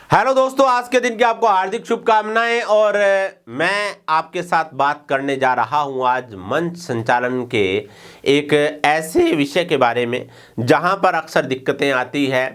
Hello दोस्तों, आज के दिन की आपको हार्दिक शुभकामनाएं। और मैं आपके साथ बात करने जा रहा हूं आज मंच संचालन के एक ऐसे विषय के बारे में जहां पर अक्सर दिक्कतें आती है।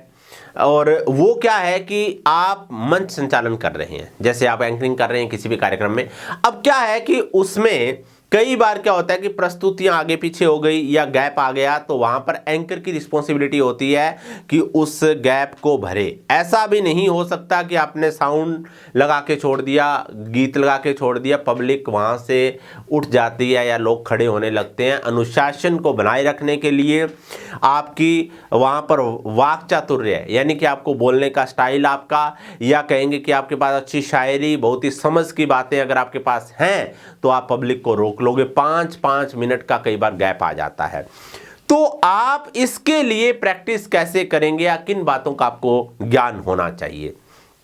और वो क्या है कि आप मंच संचालन कर रहे हैं, जैसे आप एंकरिंग कर रहे हैं किसी भी कार्यक्रम में। अब क्या है कि उसमें कई बार क्या होता है कि प्रस्तुतियां आगे पीछे हो गई या गैप आ गया, तो वहां पर एंकर की रिस्पॉन्सिबिलिटी होती है कि उस गैप को भरे। ऐसा भी नहीं हो सकता कि आपने साउंड लगा के छोड़ दिया, गीत लगा के छोड़ दिया, पब्लिक वहां से उठ जाती है या लोग खड़े होने लगते हैं। अनुशासन को बनाए रखने के लिए आपकी वहां पर वाक चातुर्य है, यानी कि आपको बोलने का स्टाइल आपका, या कहेंगे कि आपके पास अच्छी शायरी, बहुत ही समझ की बातें अगर आपके पास हैं तो आप पब्लिक को रोक लोगे। 5-5 मिनट का कई बार गैप आ जाता है। तो आप इसके लिए प्रैक्टिस कैसे करेंगे या किन बातों का आपको ज्ञान होना चाहिए।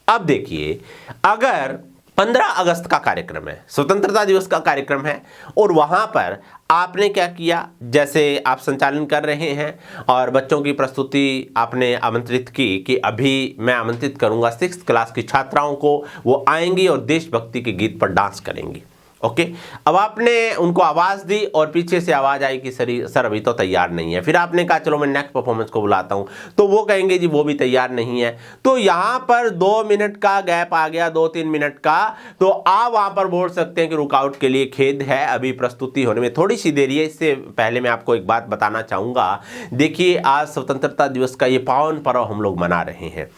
अब देखिए, अगर 15 अगस्त का कार्यक्रम है, स्वतंत्रता दिवस का कार्यक्रम है, और वहां पर आपने क्या किया, जैसे आप संचालन कर रहे हैं और बच्चों की प्रस्तुति आपने आमंत्रित की कि अभी मैं आमंत्रित करूंगा 6th क्लास की छात्राओं को, वो आएंगी और देशभक्ति के गीत पर डांस करेंगी। ओके, अब आपने उनको आवाज़ दी और पीछे से आवाज़ आई कि सर अभी तो तैयार नहीं है। फिर आपने कहा चलो मैं नेक्स्ट परफॉर्मेंस को बुलाता हूं, तो वो कहेंगे जी वो भी तैयार नहीं है। तो यहां पर 2 मिनट का गैप आ गया, 2-3 मिनट का। तो आप वहां पर बोल सकते हैं कि रुकावट के लिए खेद है, अभी प्रस्तुति होने में थोड़ी सी देरी है। इससे पहले मैं आपको एक बात बताना चाहूँगा। देखिए, आज स्वतंत्रता दिवस का ये पावन पर्व हम लोग मना रहे हैं।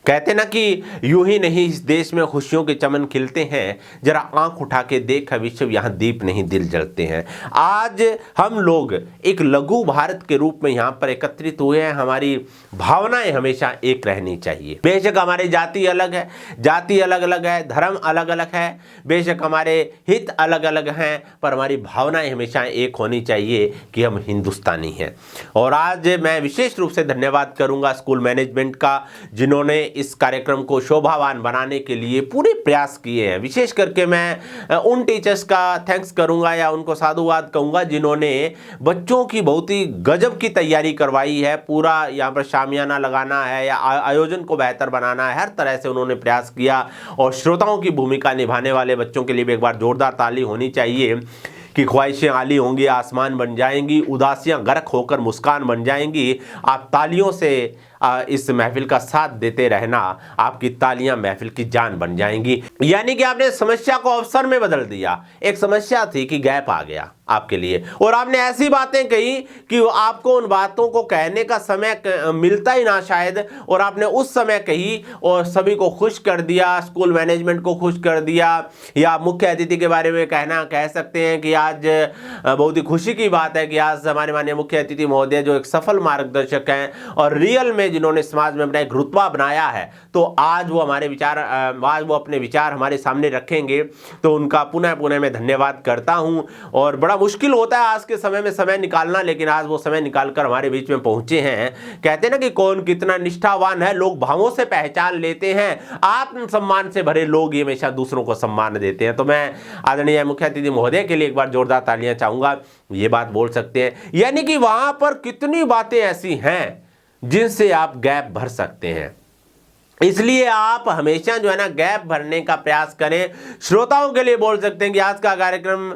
कहते ना कि यूं ही नहीं इस देश में खुशियों के चमन खिलते हैं, जरा आंख उठा के देख विश्व यहाँ दीप नहीं दिल जलते हैं। आज हम लोग एक लघु भारत के रूप में यहाँ पर एकत्रित हुए हैं। हमारी भावनाएं हमेशा एक रहनी चाहिए। बेशक हमारी जाति अलग है, जाति अलग अलग है, धर्म अलग अलग है, बेशक हमारे हित अलग अलग हैं, पर हमारी भावनाएं हमेशा एक होनी चाहिए कि हम हिंदुस्तानी हैं। और आज मैं विशेष रूप से धन्यवाद करूंगा स्कूल मैनेजमेंट का, जिन्होंने इस कार्यक्रम को शोभावान बनाने के लिए पूरे प्रयास किए हैं। विशेष करके मैं उन टीचर्स का थैंक्स करूंगा या उनको साधुवाद कहूंगा जिन्होंने बच्चों की बहुत ही गजब की तैयारी करवाई है। पूरा यहाँ पर शामियाना लगाना है या आयोजन को बेहतर बनाना है, हर तरह से उन्होंने प्रयास किया। और श्रोताओं की भूमिका निभाने वाले बच्चों के लिए भी एक बार जोरदार ताली होनी चाहिए कि ख्वाहिशें आली होंगी आसमान बन जाएंगी, उदासियां गर्क होकर मुस्कान बन जाएंगी। आप तालियों से इस महफिल का साथ देते रहना, आपकी तालियां महफिल की जान बन जाएंगी। यानी कि आपने समस्या को अवसर में बदल दिया। एक समस्या थी कि गैप आ गया आपके लिए, और आपने ऐसी बातें कही कि आपको उन बातों को कहने का समय मिलता ही ना शायद, और आपने उस समय कही और सभी को खुश कर दिया, स्कूल मैनेजमेंट को खुश कर दिया। या मुख्य अतिथि के बारे में कह सकते हैं कि आज बहुत ही खुशी की बात है कि आज हमारे माननीय मुख्य अतिथि महोदय जो एक सफल मार्गदर्शक हैं और रियल में जिन्होंने समाज में अपना एक रुतबा बनाया है, तो आज वो अपने विचार हमारे सामने रखेंगे। तो उनका पुनः पुनः मैं धन्यवाद करता हूं। और बड़ा मुश्किल होता है आज के समय में समय निकालना, लेकिन आज वो समय निकालकर हमारे बीच में पहुंचे हैं। कहते हैं ना कि कौन कितना निष्ठावान है, लोग भावों से पहचान लेते हैं। आत्मसम्मान से भरे लोग ही हमेशा दूसरों को सम्मान देते हैं। तो मैं आदरणीय मुख्य अतिथि महोदय के लिए एक बार जोरदार तालियां चाहूंगा। ये बात बोल सकते हैं, यानी कि वहां पर कितनी बातें ऐसी हैं जिनसे आप गैप भर सकते हैं। इसलिए आप हमेशा जो है ना गैप भरने का प्रयास करें। श्रोताओं के लिए बोल सकते हैं कि आज का कार्यक्रम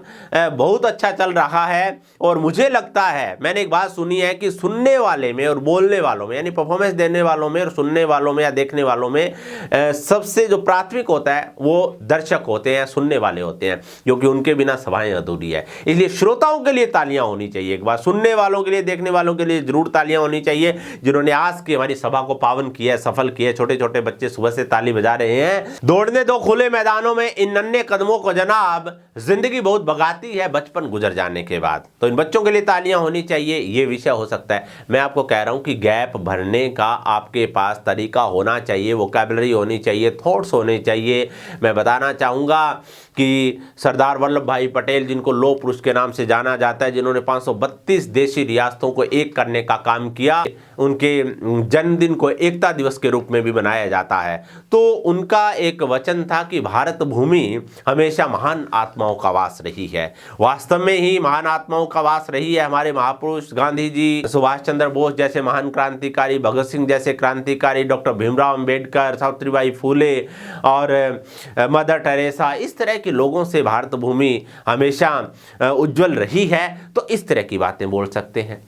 बहुत अच्छा चल रहा है, और मुझे लगता है, मैंने एक बात सुनी है कि सुनने वाले में और बोलने वालों में, यानी परफॉर्मेंस देने वालों में और सुनने वालों में या देखने वालों में सबसे जो प्राथमिक होता है वो दर्शक होते हैं, सुनने वाले होते हैं, क्योंकि उनके बिना सभाएं अधूरी है। इसलिए श्रोताओं के लिए तालियां होनी चाहिए एक बार, सुनने वालों के लिए, देखने वालों के लिए जरूर तालियां होनी चाहिए, जिन्होंने आज की हमारी सभा को पावन किया है, सफल किया है। छोटे छोटे बच्चे सुबह से ताली बजा रहे हैं। दौड़ने दो खुले मैदानों में इन नन्हे कदमों को जनाब, जिंदगी बहुत भगाती है बचपन गुजर जाने के बाद। तो इन बच्चों के लिए तालियां होनी चाहिए। ये विषय हो सकता है। मैं आपको कह रहा हूं कि गैप भरने का आपके पास तरीका होना चाहिए, वोकैबुलरी होनी चाहिए, थॉट्स होने चाहिए। मैं बताना चाहूंगा कि सरदार वल्लभ भाई पटेल, जिनको लौह पुरुष के नाम से जाना जाता है, जिन्होंने 532 देशी रियासतों को एक करने का काम किया, उनके जन्मदिन को एकता दिवस के रूप में भी मनाया बताया जाता है। तो उनका एक वचन था कि भारत भूमि हमेशा महान आत्माओं का वास रही है। वास्तव में ही महान आत्माओं का वास रही है। हमारे महापुरुष गांधी जी, सुभाष चंद्र बोस जैसे महान क्रांतिकारी, भगत सिंह जैसे क्रांतिकारी, डॉक्टर भीमराव अंबेडकर, सावित्रीबाई फूले और मदर टेरेसा, इस तरह के लोगों से भारत भूमि हमेशा उज्जवल रही है। तो इस तरह की बातें बोल सकते हैं।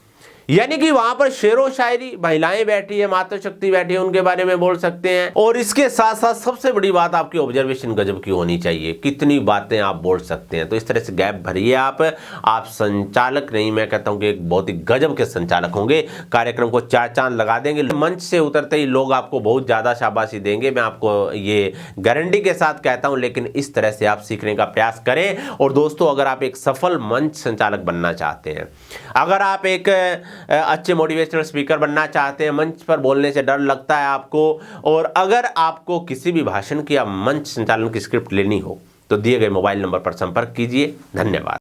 यानी कि वहां पर शेरो शायरी, महिलाएं बैठी है, मातृशक्ति बैठी है, उनके बारे में बोल सकते हैं। और इसके साथ साथ सबसे बड़ी बात, आपकी ऑब्जर्वेशन गजब की होनी चाहिए। कितनी बातें आप बोल सकते हैं। तो इस तरह से गैप भरिए आप संचालक नहीं, मैं कहता हूं कि एक बहुत ही गजब के संचालक होंगे। कार्यक्रम को 4 चांद लगा देंगे। मंच से उतरते ही लोग आपको बहुत ज्यादा शाबाशी देंगे, मैं आपको ये गारंटी के साथ कहता हूं। लेकिन इस तरह से आप सीखने का प्रयास करें। और दोस्तों, अगर आप एक सफल मंच संचालक बनना चाहते हैं, अगर आप एक अच्छे मोटिवेशनल स्पीकर बनना चाहते हैं, मंच पर बोलने से डर लगता है आपको, और अगर आपको किसी भी भाषण की या मंच संचालन की स्क्रिप्ट लेनी हो, तो दिए गए मोबाइल नंबर पर संपर्क कीजिए। धन्यवाद।